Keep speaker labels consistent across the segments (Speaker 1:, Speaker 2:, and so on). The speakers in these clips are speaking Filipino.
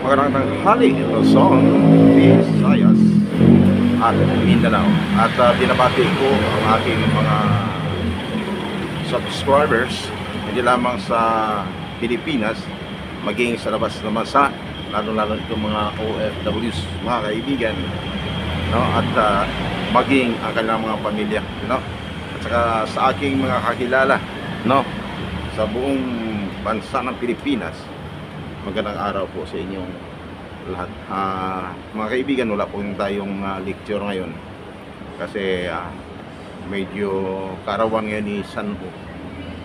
Speaker 1: Magandang tanghali, Luzon, Visayas at Mindanao. At binabati ko ang aking mga subscribers hindi lamang sa Pilipinas, maging sa labas ng bansa, lalo-lalo itong mga OFWs, mga kaibigan, no? At maging ang kanilang mga pamilya, no? At saka sa aking mga kakilala, no? Sa buong bansa ng Pilipinas, magandang araw po sa inyong lahat. Mga kaibigan, wala po tayong lecture ngayon kasi medyo kaarawan ngayon ni San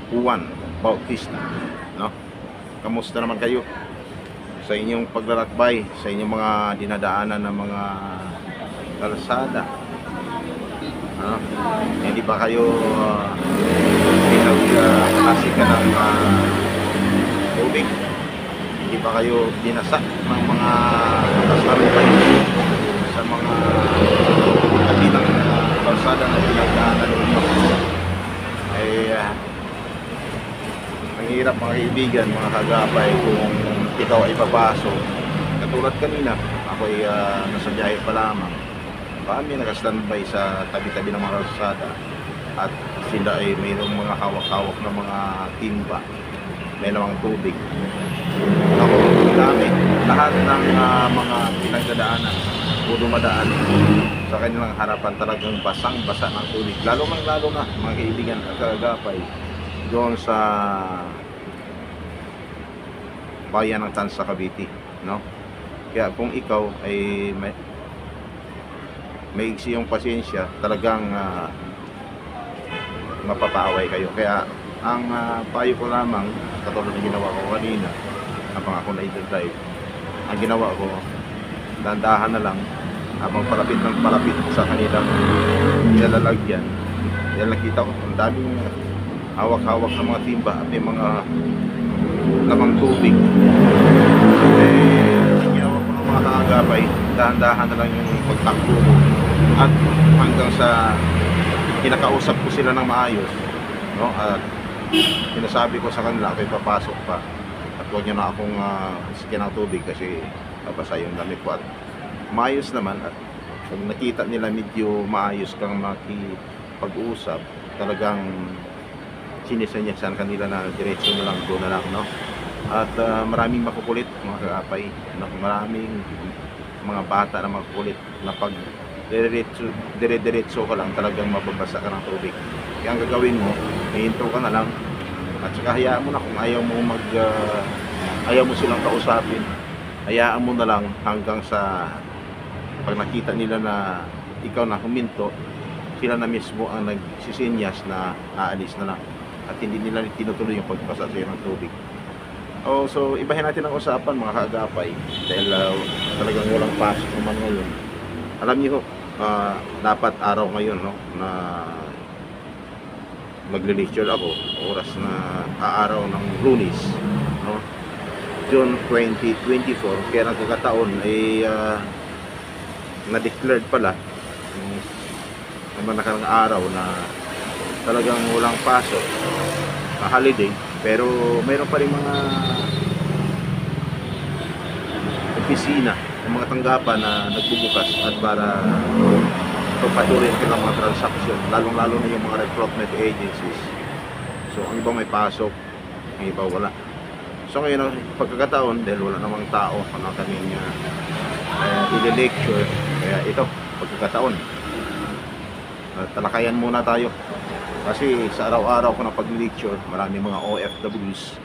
Speaker 1: Juan Bautista, no? Kamusta naman kayo sa inyong paglalakbay, sa inyong mga dinadaanan ng mga kalsada? Hindi ba kayo pinag-klase ng tubig? Hindi ba kayo binasa ng mga kasalubay sa mga kabilang kalsada na pinagdaanan ninyo? Ang hirap, mga kaibigan, mga kagapay, kung ikaw ay papasok. Katulad kanina, ako ay nasa biyahe pa lamang. Kami nakastandby sa tabi-tabi ng mga kalsada at sila ay mayroong mga hawak-hawak na mga timba, may lamang tubig. Ako, dami, lahat ng mga pinagdadaanan o dumadaan sa kanilang harapan talagang basang-basa ng tubig. Lalo na, mga kaibigan at kagapay, doon sa bayan ng Tansa, Cavite, no? Kaya kung ikaw ay may iksi yung pasensya, talagang mapapaaway kayo. Kaya ang payo ko lamang, katulad ng ginawa ko kanina habang ako na-drive, ang ginawa ko, dandahan na lang habang palapit ng palapit sa kanilang nilalagyan. Dahil nakita ko ang daming hawak-hawak ng mga timba at may mga lamang tubig. Ginawa ko ng mga kaagapay, dahan-dahan na lang yung pagtakbo ko at hanggang sa kinakausap ko sila ng maayos, no? At sinasabi ko sa kanila, ako'y papasok pa at huwag nyo na akong sikin ng tubig kasi babasa yung damit ko. At maayos naman, at pag nakita nila medyo maayos kang makipag-usap, talagang sinisenyasan kanila na diretso na lang, doon na lang, no? At maraming makukulit, mga kagapay, no? Maraming mga bata na makukulit na pag dire-diretso ka lang, talagang mababasa ka ng tubig. Kaya ang gagawin mo, hihinto ka na lang at saka hayaan mo na. Kung ayaw mo silang kausapin, hayaan mo na lang hanggang sa pag nakita nila na ikaw na huminto, sila na mismo ang nagsisinyas na aalis na lang at hindi nila tinutuloy yung pagpasa sa'yo ng tubig. So ibahin natin ang usapan, mga kaagapay, dahil talagang walang pasok naman ngayon. Alam niyo, dapat araw ngayon, no, na magle-lecture ako, oras na araw ng Lunes, no, June 2024. Kaya nagkakataon ay na-declared pala naman nakarang araw na talagang walang pasok, holiday, pero mayroon pa rin mga opisina, mga tanggapan na nagbubukas at para pagpatuloy ang mga transaksyon, lalong-lalo na yung mga recruitment agencies. So ang iba may pasok, ang iba wala. So ngayon ang pagkakataon, dahil wala namang tao ang kaming i-lecture, kaya ito, pagkakataon, talakayan muna tayo. Kasi sa araw-araw ko na pag-lecture, maraming mga OFWs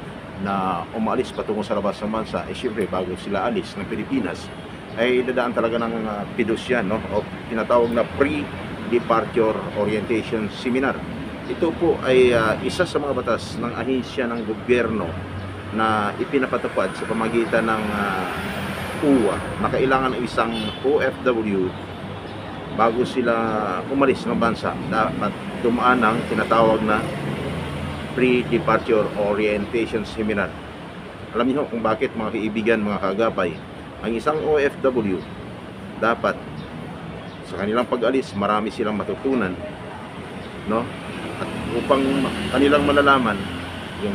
Speaker 1: na umalis patungo sa labas ng bansa. Siyempre, bago sila alis ng Pilipinas, ay dadaan talaga ng PDOS, no? O tinatawag na Pre-Departure Orientation Seminar. Ito po ay isa sa mga batas ng ahensya ng gobyerno na ipinapatupad sa pamagitan ng UWA na kailangan ng isang OFW bago sila umalis ng bansa, dapat dumaan ng tinatawag na Pre-Departure Orientation Seminar. Alam niyo kung bakit, mga kaibigan, mga kagapay, ang isang OFW dapat sa kanilang pag-alis marami silang matutunan, no? At upang kanilang malalaman yung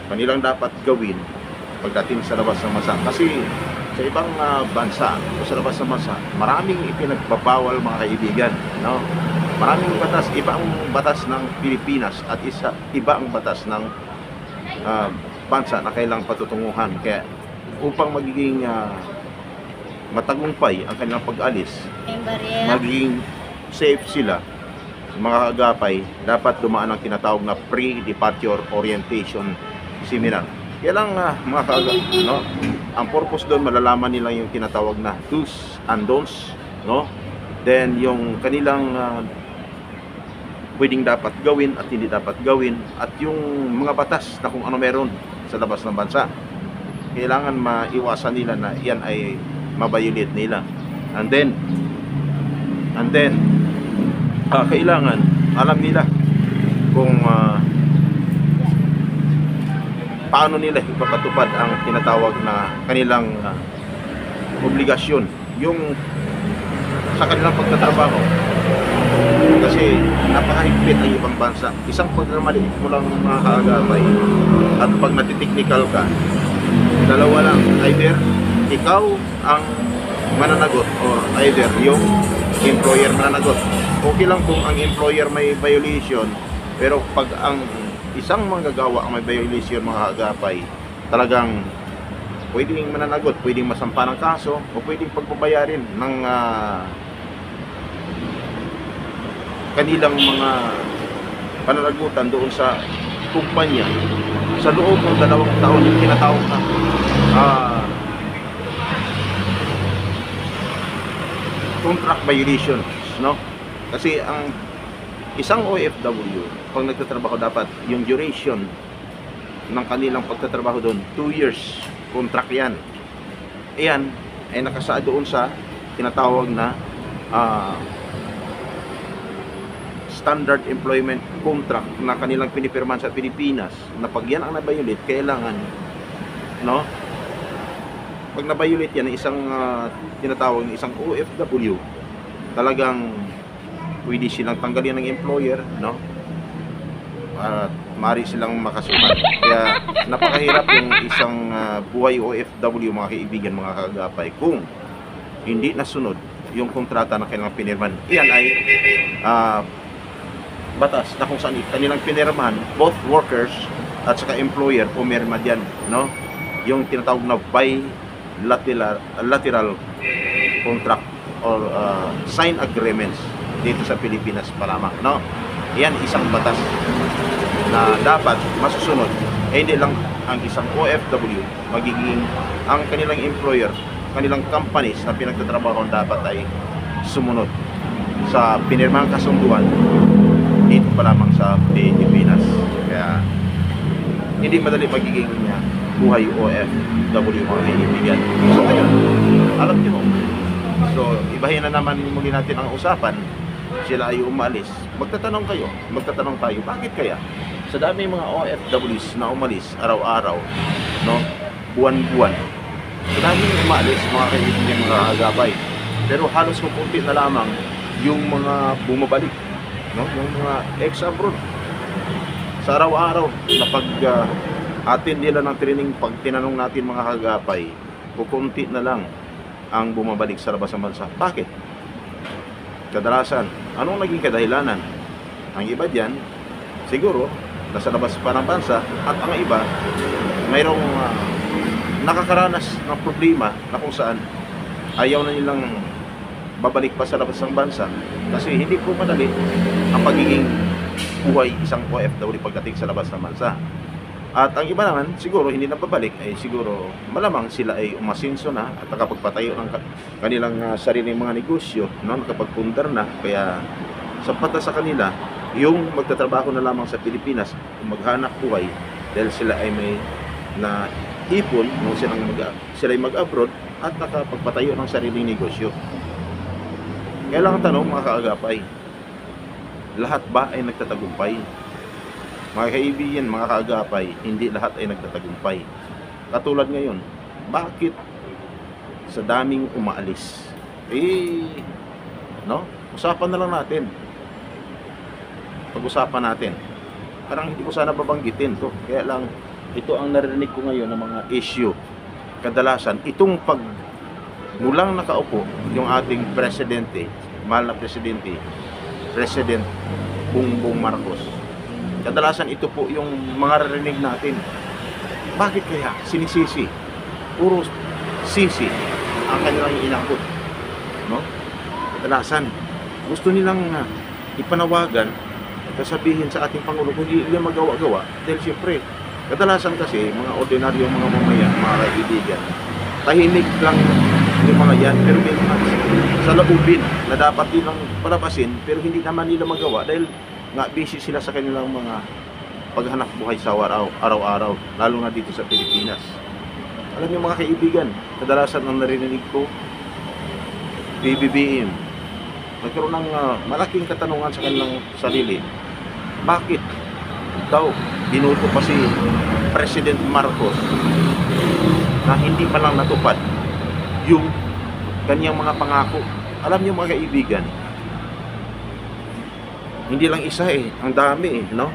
Speaker 1: kanilang dapat gawin pagdating sa labas ng bansa. Kasi sa ibang bansa o sa labas ng bansa, maraming ipinagbabawal mga kaibigan, no? Maraming batas, iba ang batas ng Pilipinas at iba ang batas ng bansa na kailangang patutunguhan. Kaya upang magiging matagumpay ang kanilang pag-alis, magiging safe sila, mga kagapay, dapat dumaan ang tinatawag na pre-departure orientation seminar. Kaya lang mga kagapay, no? Ang purpose doon, malalaman nila yung tinatawag na do's and don'ts, no? Then yung kanilang pwedeng dapat gawin at hindi dapat gawin, at yung mga batas na kung ano meron sa labas ng bansa. Kailangan maiwasan nila na yan ay mabayulit nila. And then kailangan alam nila kung paano nila ipapatupad ang tinatawag na kanilang obligasyon yung sa kanilang pagtatrabaho. Kasi napakahigpit ang ibang bansa. Isang pagmamaliit mo lang mga kaagapay, at pag natiteknikal ka, dalawa lang, either ikaw ang mananagot or either yung employer mananagot. Okay lang kung ang employer may violation, pero pag ang isang manggagawa ang may violation mga kaagapay, talagang pwedeng mananagot, pwedeng masampa ng kaso, o pwedeng pagbabayarin ng kanilang mga pananagutan doon sa kumpanya sa loob ng 2 taon yung tinatawag na contract violations, no? Kasi ang isang OFW pag nagtatrabaho, dapat yung duration ng kanilang pagtatrabaho doon 2 years contract yan. Ayan ay nakasaad doon sa tinatawag na standard employment contract na kanilang pinipirman sa Pilipinas, na pag yan ang nabayulit, kailangan, no? Pag nabayulit yan ng isang tinatawag ng isang OFW, talagang pwede silang tanggalin ng employer, no? At maaari silang makasuhan. Kaya napakahirap yung isang buhay OFW mga kaibigan, mga kagapay, kung hindi nasunod yung kontrata na kanilang pinirman. Iyan ay batas na kung saan kanilang pinirmahan, both workers at saka employer pumirma diyan, no? Yung tinatawag na bilateral contract or sign agreements dito sa Pilipinas pa lamang, no? Yan isang batas na dapat masusunod. Hindi lang ang isang OFW, magiging ang kanilang employer, kanilang companies na pinagtatrabaho dapat ay sumunod sa pinirmahang kasunduan dito pa lamang sa Pilipinas. Kaya hindi madali magiging buhay OFW mga kaibigan. So ngayon, alam niyo, so ibahin na naman muli natin ang usapan. Sila ay umalis. Magtatanong tayo, bakit kaya sa dami mga OFWs na umalis araw-araw, no, buwan-buwan, sa dami umalis mga kaibigan, mga agapay, pero halos kukunti na lamang yung mga bumabalik, no? Yung mga ex-abroad. Sa araw-araw na pag-attend nila ng training, pag tinanong natin mga kagapay, kukunti na lang ang bumabalik sa labas ng bansa. Bakit? Kadalasan, anong naging kadahilanan? Ang iba diyan, siguro, nasa labas pa ng bansa, at ang iba, mayroong nakakaranas ng problema na kung saan ayaw na nilang babalik pa sa labas ng bansa, kasi hindi po madali ang pagiging buhay isang OFW pagdating sa labas ng bansa. At ang iba naman, siguro hindi na babalik, ay siguro malamang sila ay umasinso na at nakapagpatayo ng kanilang sariling mga negosyo, no? Nakapagpundar na, kaya sapat na sa kanila yung magtatrabaho na lamang sa Pilipinas, maghanap buhay, dahil sila ay may na ipon nung sila ay mag-abroad at nakapagpatayo ng sariling negosyo. Kaya lang ang tanong mga kaagapay, lahat ba ay nagtatagumpay? Mga kaibigan, mga kaagapay, hindi lahat ay nagtatagumpay. Katulad ngayon, bakit sa daming umaalis? No? Usapan na lang natin. Pag-usapan natin. Parang hindi ko sana babanggitin to. Kaya lang, ito ang narinig ko ngayon ng mga issue. Kadalasan, itong mulang nakaupo yung ating presidente, mahal na presidente, President Bongbong Marcos. Kadalasan ito po yung mga narinig natin. Bakit kaya sinisisi? Puro sisi ang kanilang inabot, no? Kadalasan gusto nilang ipanawagan, sasabihin sa ating Pangulo kung hindi nila magawa-gawa dahil siyempre kadalasan kasi mga ordinaryong mga mamayan, mga kaibigan, tahimik lang yung mga yan, pero may mga saloobin na dapat nilang palabasin pero hindi naman nila magawa dahil nga busy sila sa kanilang mga paghanap buhay sa araw-araw, lalo na dito sa Pilipinas. Alam niyo mga kaibigan, kadalasan ang narinig ko, PBBM, nagkaroon ng malaking katanungan sa kanilang sarili. Bakit daw binuto pa si President Marcos na hindi pa lang natupad yung kanyang mga pangako? Alam niyo mga kaibigan, hindi lang isa ang dami no?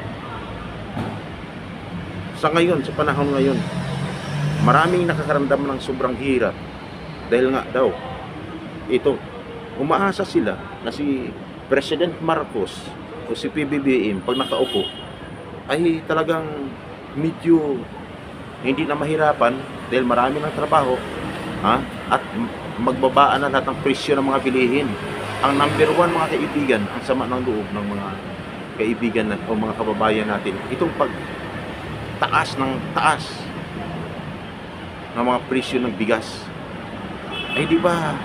Speaker 1: Sa ngayon, sa panahon ngayon, maraming nakakaramdam ng sobrang hirap dahil nga daw ito, umaasa sila na si President Marcos o si PBBM pag nakaupo ay talagang medyo hindi na mahirapan dahil marami ng trabaho at magbabaan na lahat ng presyo ng mga bilihin. Ang number one mga kaibigan, ang sama ng loob ng mga kaibigan o mga kababayan natin, itong pagtaas ng mga presyo ng bigas. Ay di ba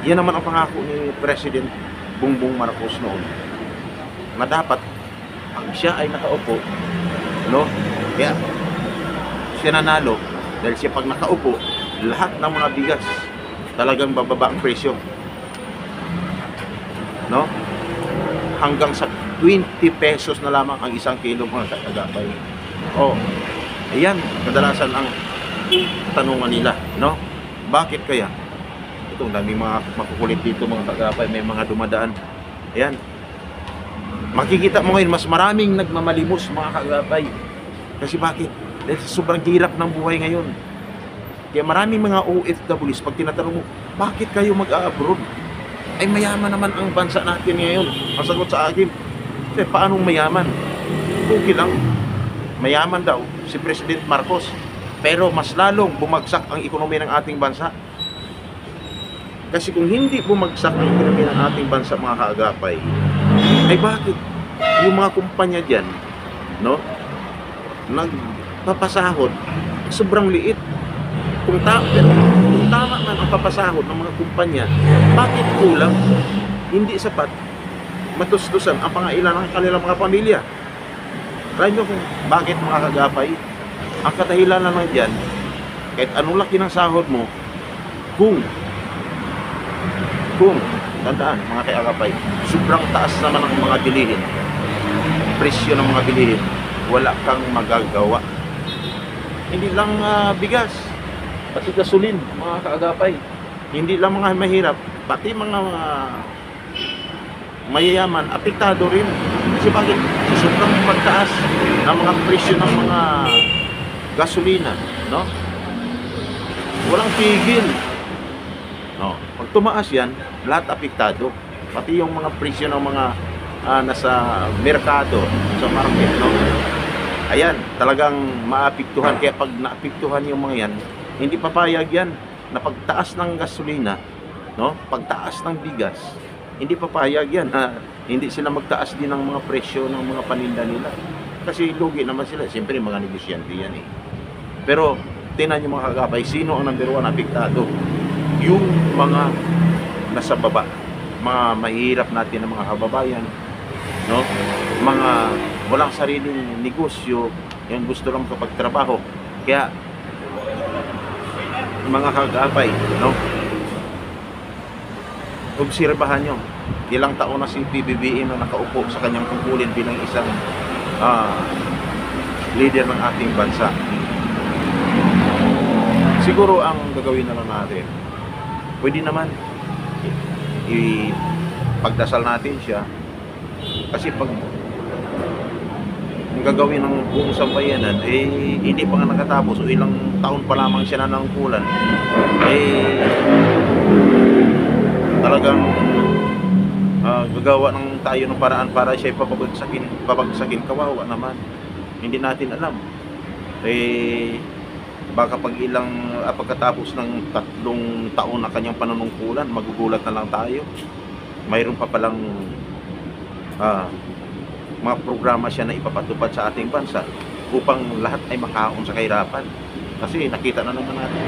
Speaker 1: yan naman ang pangako ni President Bongbong Marcos noon, na dapat pag siya ay nakaupo, no? Kaya siya nanalo dahil siya pag nakaupo, lahat ng mga bigas talagang bababa ang presyo, no? Hanggang sa 20 pesos na lamang ang isang kilo mga kagapay. Ayan, kadalasan ang tanungan nila, no? Bakit kaya? Ito, dami mga makukulit dito mga kagapay, may mga dumadaan. Ayan. Makikita mo ngayon, mas maraming nagmamalimos mga kagapay. Kasi bakit? Dahil sobrang hirap ng buhay ngayon. Kaya maraming mga OFWs, pag tinatanong mo, bakit kayo mag-abroad? Ay mayaman naman ang bansa natin ngayon. Ang sagot sa akin, paanong mayaman? Okay lang. Mayaman daw si President Marcos, pero mas lalong bumagsak ang ekonomiya ng ating bansa. Kasi kung hindi bumagsak ang ekonomiya ng ating bansa mga kaagapay, ay bakit yung mga kumpanya dyan, no, nagpapasahod sobrang liit? Kung tama man ang papasahod ng mga kumpanya, bakit kulang? Hindi sapat matustusan ang pangailangan ng kanilang mga pamilya. Try nyo kung bakit mga kagapay. Ang kadahilan naman dyan, kahit anong laki ng sahod mo, kung tandaan mga kagapay, sobrang taas naman ang mga bilihin, presyo ng mga bilihin, wala kang magagawa. Hindi lang bigas, pati gasolin mga kaagapay. Hindi lang mga mahirap, pati mga mayayaman, apektado rin. Kasi bakit? Sobrang pagtaas ng mga presyo ng mga gasolina, no? Walang tigil, no? Pag tumaas yan, lahat apektado. Pati yung mga presyo ng mga nasa merkado, sa market, no? Ayan, talagang maapektuhan. Kaya pag naapektuhan yung mga yan, hindi papayag yan na pagtaas ng gasolina, no? Pagtaas ng bigas, hindi papayag yan. Hindi sila magtaas din ng mga presyo ng mga paninda nila. Kasi lugi naman sila. Siyempre, mga negosyante yan Pero, tingnan nyo mga kagapay, sino ang number one apektado? Yung mga nasa baba. Mga mahirap natin ng mga kababayan, no? Mga walang sariling negosyo, yung gusto lang kapagtrabaho. Kaya, mga kagapay, no? Obserbahan nyo, ilang taon na si PBBM na nakaupo sa kanyang tungkulin bilang isang leader ng ating bansa. Siguro ang gagawin na lang natin, pwede naman ipagdasal natin siya. Kasi pag ang gagawin ng buong sambayanan, hindi pa nga nakatapos o ilang taon pa lamang siya nanangkulan, talagang gagawa ng tayo ng paraan para siya babagsakin, kawawa naman. Hindi natin alam. Baka pagkatapos ng 3 taon na kanyang panunungkulan, magugulat na lang tayo. Mayroon pa palang mga programa siya na ipapatupad sa ating bansa upang lahat ay makaon sa kahirapan. Kasi nakita na naman natin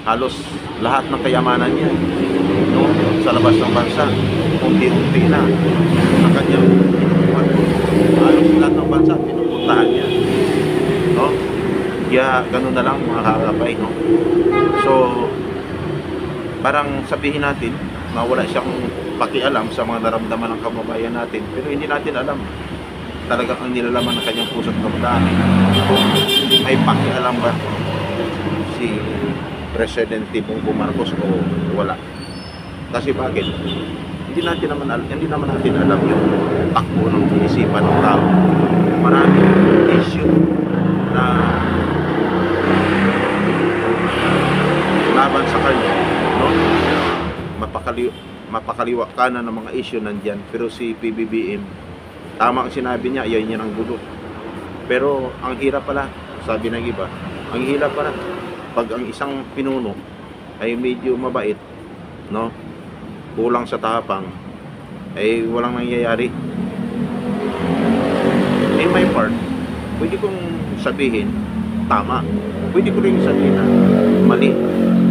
Speaker 1: halos lahat ng kayamanan niya, no, sa labas ng bansa, unti-unti na ang kanyang halos lahat ng bansa pinupuntahan niya, no. Kaya ganun na lang mga kakapay, no. So parang sabihin natin na wala siyang pakialam sa mga naramdaman ng kababayan natin, pero hindi natin alam talagang ang nilalaman ng kanyang puso at damdamin. May pakialam ba si Presidente Bongbong Marcos o wala? Kasi bakit? Hindi naman natin alam yung takbo ng isipan ng tao. Maraming issue na laban sa kanya, no? Mapakaliwa kanan ng mga issue nandyan, pero si PBBM, tama ang sinabi niya, ayaw niya ng gulo. Pero ang hirap pala, sabi ng iba, ang hirap pala pag ang isang pinuno ay medyo mabait, no, kulang sa tapang, ay walang nangyayari. In my part, pwede kong sabihin tama, pwede ko rin sabihin na mali,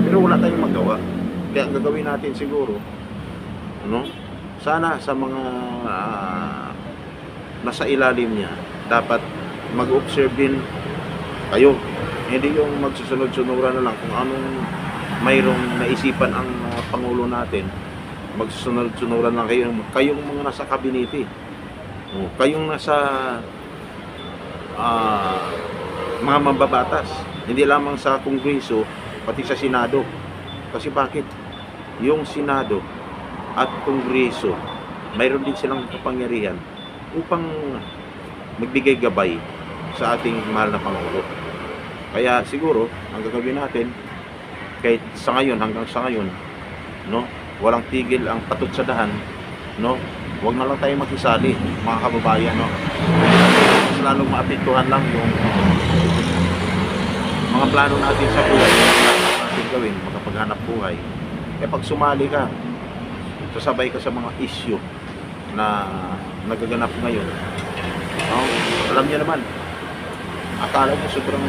Speaker 1: pero wala tayong magawa. Kaya ang gagawin natin siguro, no, sana sa mga nasa ilalim niya, dapat mag-observe din kayo. Hindi yung magsusunod-sunuran na lang kung anong mayroong naisipan ang Pangulo natin. Magsusunod-sunuran lang kayong mga nasa kabinete, kayong nasa mga mambabatas, hindi lamang sa Kongreso, pati sa Senado. Kasi bakit? Yung Senado at Kongreso, mayroon din silang kapangyarihan upang magbigay gabay sa ating mahal na Pangulo. Kaya siguro, ang gagawin natin, kahit sa ngayon, hanggang sa ngayon, no, walang tigil ang patot sa dahan, no, huwag na lang tayo makisali, mga kababayan, no. Mas lalong maapektuhan lang yung mga plano natin sa buhay, natin gawin, makapaghanap buhay. Eh pag sumali ka, sasabay ka sa mga issue na nagaganap ngayon, no, alam niyo naman, akala mo sobrang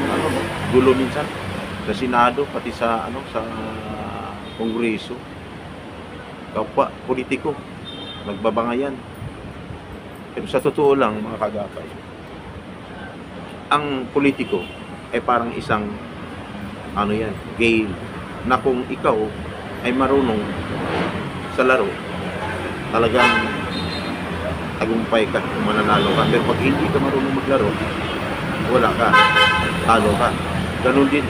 Speaker 1: gulo minsan sa Senado, pati sa sa Kongreso. Kapwa politiko nagbabangayan. Pero sa totoo lang, mga kagapay, ang politiko ay parang isang game na kung ikaw ay marunong sa laro, talagang tagumpay ka, mananalo ka. Pero pag hindi ka marunong maglaro, wala ka, talo ka. Ganun din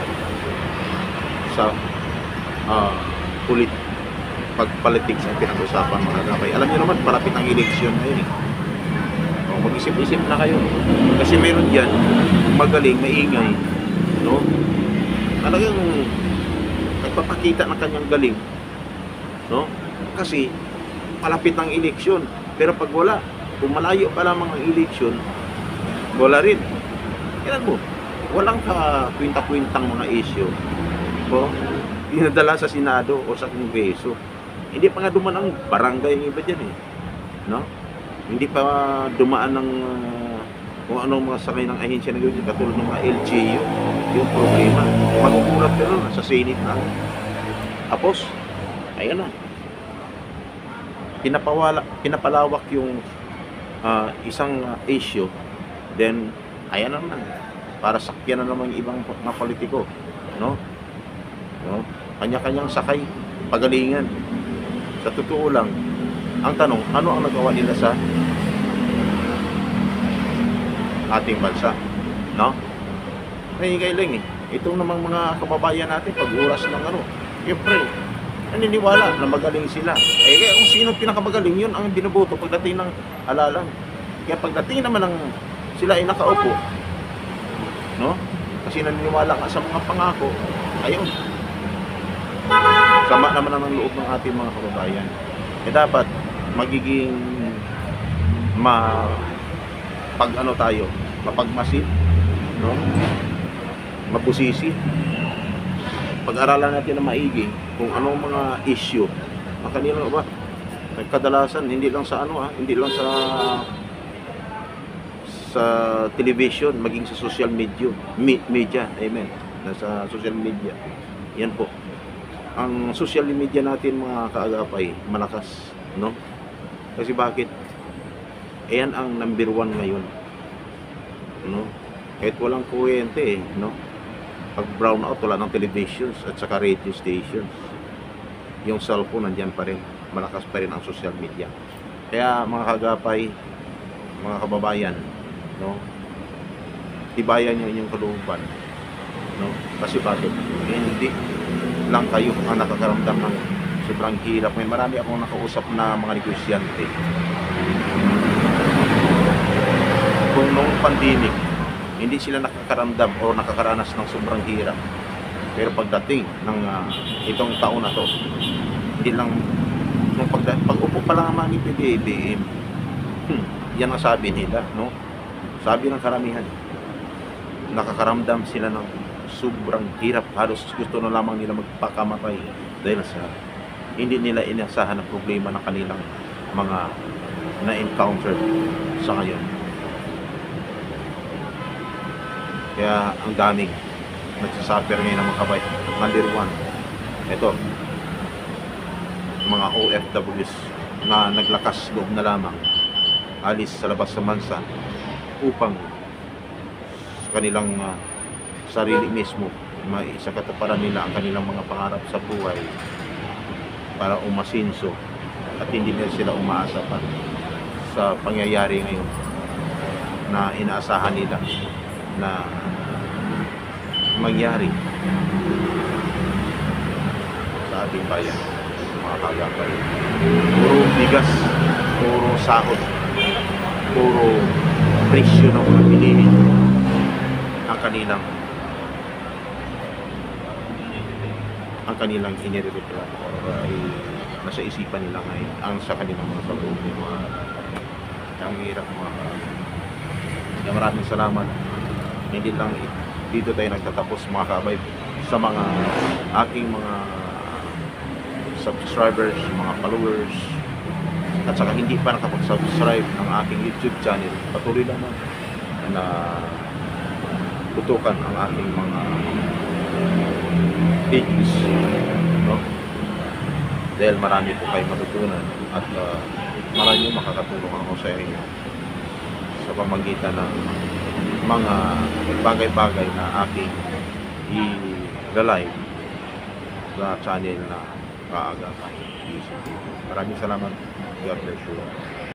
Speaker 1: sa pag-politics ang pinag-usapan, mga kagapay. Alam niyo naman, palapit ang eleksyon ngayon eh. Mag-isip-isip na kayo. Kasi meron dyan, magaling, maingay, no? Talagang nagpapakita ng kanyang galing, no? Kasi palapit ang eleksyon. Pero pag wala, kung malayo pa lamang ang eleksyon, wala rin. Kailan mo, walang kwinta-kwintang mga issue, no, dinadala sa Senado o sa Kongreso. Hindi pa nga dumaan ang barangay ng iba dyan eh, no? Hindi pa dumaan ng kung anong mga sakay ng ahensya na gawin, katulad ng mga LGU, yung problema. Magugulat ka nun, sa Senate na. Tapos, ayan na. Pinapalawak yung isang issue, then, ayan na naman. Para sakyan na naman yung ibang mga politiko, no? No? Kanya-kanyang sakay, pagalingan. Sa totoo lang, ang tanong, ano ang nagawa nila sa ating bansa, no? Nahihingay lang eh. Itong namang mga kababayan natin, pag-uras ng siyempre, naniniwala na magaling sila. Kaya kung sino pinakamagaling, yun ang binoboto pagdating ng halalan. Kaya pagdating naman ng sila ay nakaupo, no? Kasi naniniwala ka sa mga pangako, ayun. sama naman ang loob ng ating mga kababayan. Eh dapat magiging pag ano tayo, mapagmasid, no? Mabusisi. Pag-aralan natin na maigi kung anong mga issue ang kanila ba. Kadalasan hindi lang sa ano hindi lang sa television, maging sa social media, amen. Nasa social media. Yan po. Ang social media natin mga kaagapay, malakas, no? Kasi bakit? Ayan ang number 1 ngayon, no? Kahit walang kuwente, no? Pag brown out, wala ng televisions at saka radio stations. Yung cellphone nandiyan pa rin, malakas pa rin ang social media. Kaya mga kaagapay, mga kababayan, no? Tibayan niyo inyong kalooban, no? Kasi bakit? Hindi lang kayo ang nakakaramdam ng sobrang hirap. May marami akong nakausap na mga negosyante. Kung noong pandemic, hindi sila nakakaramdam o nakakaranas ng sobrang hirap. Pero pagdating ng itong taon na to, hindi lang nung pag-upo pa lang naman ni PBBM, yan ang sabi nila, no? Sabi ng karamihan, nakakaramdam sila ng sobrang hirap, halos gusto na lamang nila magpakamatay dahil sa hindi nila inasahan ang problema ng kanilang mga na-encounter sa ngayon. Kaya ang daming nagsasuffer ngayon ng mga kabay. Number 1, ito, mga OFWs na naglakas loob na lamang alis sa labas sa bansa upang sa kanilang sarili mismo maisakatuparan nila ang kanilang mga pangarap sa buhay para umasinso at hindi na sila umaasa pa sa pangyayari ngayon na inaasahan nila na mangyari sa ating bayan, mga kagapay. Puro bigas, puro sahod, puro presyo ng mga bilihin ang kanilang inirepla or ay nasa isipan nila ngayon ang sa kanilang mga kalooban, mga ang hirap mga kaya maraming salamat. Hindi lang dito tayo nagtatapos mga kabay sa mga aking mga subscribers, mga followers at saka hindi pa nakapag-subscribe ng aking YouTube channel, patuloy naman na tutukan ang aking mga pages, no? Dahil marami po kayo matutunan at marami makakatulong ako sa inyo sa pamamagitan ng mga bagay-bagay na aking i-live sa channel na Kaagapay. Maraming salamat. God bless you.